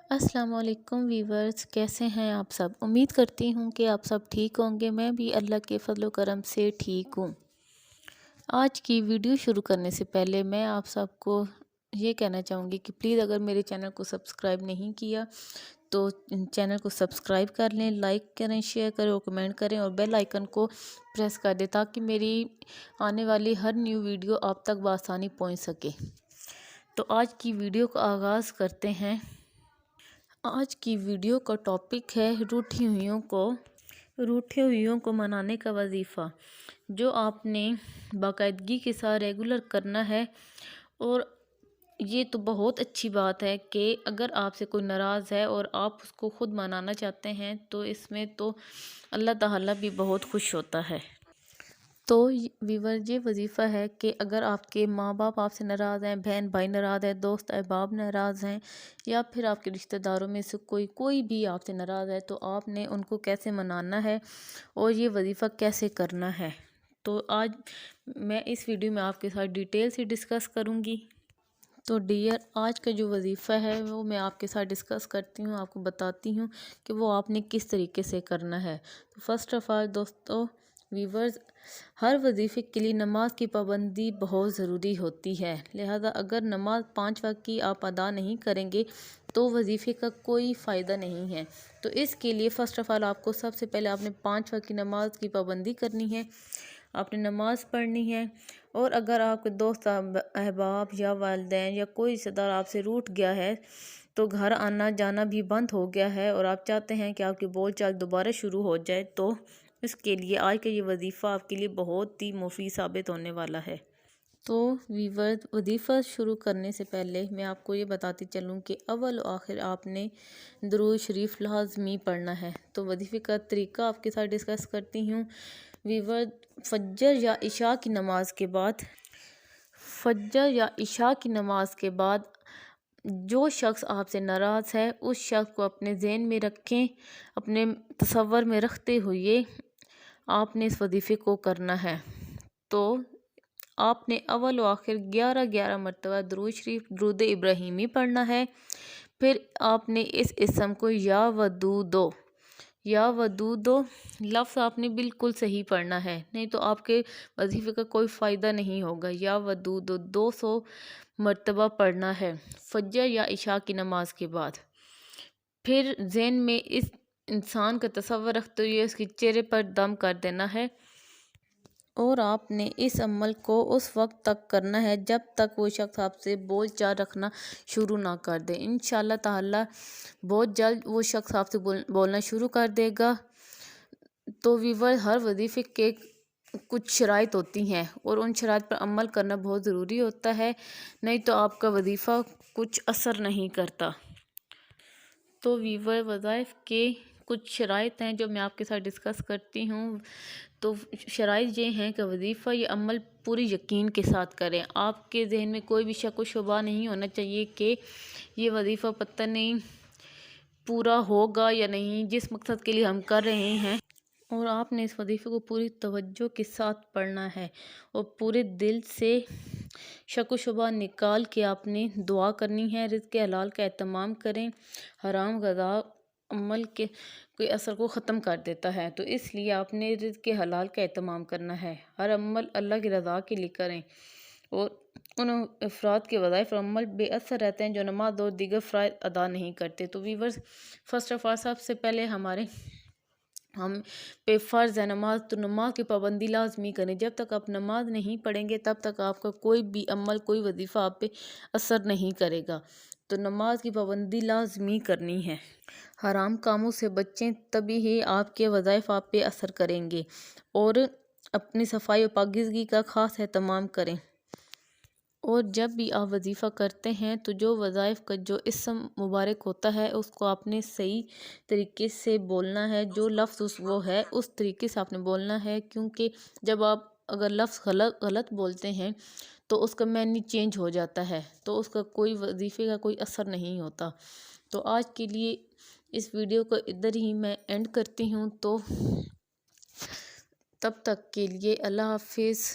السلام علیکم ویورز، کیسے ہیں آپ سب؟ امید کرتی ہوں کہ آپ سب ٹھیک ہوں گے۔ میں بھی اللہ کے فضل و کرم سے ٹھیک ہوں۔ آج کی ویڈیو شروع کرنے سے پہلے میں آپ سب کو یہ کہنا چاہوں گی کہ پلیز اگر میرے چینل کو سبسکرائب نہیں کیا تو چینل کو سبسکرائب کر لیں، لائک کریں، شیئر کریں اور کمنٹ کریں اور بیل آئیکن کو پریس کر دیں تاکہ میری آنے والی ہر نیو ویڈیو آپ تک بآسانی پہنچ سکے۔ تو آج کی ویڈیو کا آغاز کرتے ہیں۔ آج کی ویڈیو کا ٹاپک ہے روٹھی ہوئیوں کو منانے کا وظیفہ، جو آپ نے باقاعدگی کے ساتھ ریگولر کرنا ہے۔ اور یہ تو بہت اچھی بات ہے کہ اگر آپ سے کوئی ناراض ہے اور آپ اس کو خود منانا چاہتے ہیں تو اس میں تو اللہ تعالیٰ بھی بہت خوش ہوتا ہے۔ تو ویور یہ وظیفہ ہے کہ اگر آپ کے ماں باپ آپ سے ناراض ہیں، بہن بھائی ناراض ہیں، دوست احباب ناراض ہیں، یا پھر آپ کے رشتہ داروں میں سے کوئی بھی آپ سے ناراض ہے تو آپ نے ان کو کیسے منانا ہے اور یہ وظیفہ کیسے کرنا ہے۔ تو آج میں اس ویڈیو میں آپ کے ساتھ ڈیٹیل سے ڈسکس کروں گی۔ تو ڈیئر، آج کا جو وظیفہ ہے وہ میں آپ کے ساتھ ڈسکس کرتی ہوں، آپ کو بتاتی ہوں کہ وہ آپ نے کس طریقے سے کرنا ہے۔ تو فرسٹ آف آل دوستو ویورز، ہر وظیفے کے لیے نماز کی پابندی بہت ضروری ہوتی ہے، لہذا اگر نماز 5 وقت کی آپ ادا نہیں کریں گے تو وظیفے کا کوئی فائدہ نہیں ہے۔ تو اس کے لیے فرسٹ آف آل آپ کو سب سے پہلے آپ نے 5 وقت کی نماز کی پابندی کرنی ہے، آپ نے نماز پڑھنی ہے۔ اور اگر آپ کے دوست احباب یا والدین یا کوئی رشتہ دار آپ سے روٹھ گیا ہے تو گھر آنا جانا بھی بند ہو گیا ہے اور آپ چاہتے ہیں کہ آپ کی بول چال دوبارہ شروع ہو جائے، تو اس کے لیے آج کا یہ وظیفہ آپ کے لیے بہت ہی مفید ثابت ہونے والا ہے۔ تو ویورز، وظیفہ شروع کرنے سے پہلے میں آپ کو یہ بتاتی چلوں کہ اول و آخر آپ نے درود شریف لازمی پڑھنا ہے۔ تو وظیفے کا طریقہ آپ کے ساتھ ڈسکس کرتی ہوں۔ ویورز، فجر یا عشاء کی نماز کے بعد جو شخص آپ سے ناراض ہے اس شخص کو اپنے ذہن میں رکھیں، اپنے تصور میں رکھتے ہوئے آپ نے اس وظیفے کو کرنا ہے۔ تو آپ نے اول و آخر 11 مرتبہ درود شریف، درود ابراہیمی پڑھنا ہے۔ پھر آپ نے اس اسم کو یا ودودو لفظ آپ نے بالکل صحیح پڑھنا ہے، نہیں تو آپ کے وظیفے کا کوئی فائدہ نہیں ہوگا۔ یا ودودو 200 مرتبہ پڑھنا ہے فجر یا عشاء کی نماز کے بعد۔ پھر ذہن میں اس انسان کا تصور رکھتے ہوئے اس کے چہرے پر دم کر دینا ہے، اور آپ نے اس عمل کو اس وقت تک کرنا ہے جب تک وہ شخص آپ سے بول چال رکھنا شروع نہ کر دے۔ انشاءاللہ تعالی بہت جلد وہ شخص آپ سے بولنا شروع کر دے گا۔ تو ویور، ہر وظیفے کے کچھ شرائط ہوتی ہیں اور ان شرائط پر عمل کرنا بہت ضروری ہوتا ہے، نہیں تو آپ کا وظیفہ کچھ اثر نہیں کرتا۔ تو ویور، وظائف کے کچھ شرائط ہیں جو میں آپ کے ساتھ ڈسکس کرتی ہوں۔ تو شرائط یہ ہیں کہ وظیفہ یہ عمل پوری یقین کے ساتھ کریں۔ آپ کے ذہن میں کوئی بھی شک و شبہ نہیں ہونا چاہیے کہ یہ وظیفہ پتہ نہیں پورا ہوگا یا نہیں، جس مقصد کے لیے ہم کر رہے ہیں۔ اور آپ نے اس وظیفے کو پوری توجہ کے ساتھ پڑھنا ہے اور پورے دل سے شک و شبہ نکال کے آپ نے دعا کرنی ہے۔ رزق حلال کا اہتمام کریں، حرام غذا عمل کے کوئی اثر کو ختم کر دیتا ہے، تو اس لیے آپ نے رزق حلال کا اہتمام کرنا ہے۔ ہر عمل اللہ کی رضا کے لیے کریں، اور ان افراد کے وظائف اور عمل بے اثر رہتے ہیں جو نماز اور دیگر فرائض ادا نہیں کرتے۔ تو ویورز، فرسٹ آف آل سب سے پہلے ہم پہ فرض ہے نماز، تو نماز کی پابندی لازمی کریں۔ جب تک آپ نماز نہیں پڑھیں گے تب تک آپ کا کوئی بھی عمل، کوئی وظیفہ آپ پہ اثر نہیں کرے گا۔ تو نماز کی پابندی لازمی کرنی ہے۔ حرام کاموں سے بچیں، تبھی ہی آپ کے وظائف آپ پہ اثر کریں گے، اور اپنی صفائی و پاکیزگی کا خاص اہتمام کریں۔ اور جب بھی آپ وظیفہ کرتے ہیں تو جو وظائف کا جو اسم مبارک ہوتا ہے اس کو آپ نے صحیح طریقے سے بولنا ہے، جو لفظ وہ ہے اس طریقے سے آپ نے بولنا ہے، کیونکہ جب آپ اگر لفظ غلط بولتے ہیں تو اس کا معنی چینج ہو جاتا ہے، تو اس کا کوئی وظیفے کا کوئی اثر نہیں ہوتا۔ تو آج کے لیے اس ویڈیو کو ادھر ہی میں اینڈ کرتی ہوں، تو تب تک کے لیے اللہ حافظ۔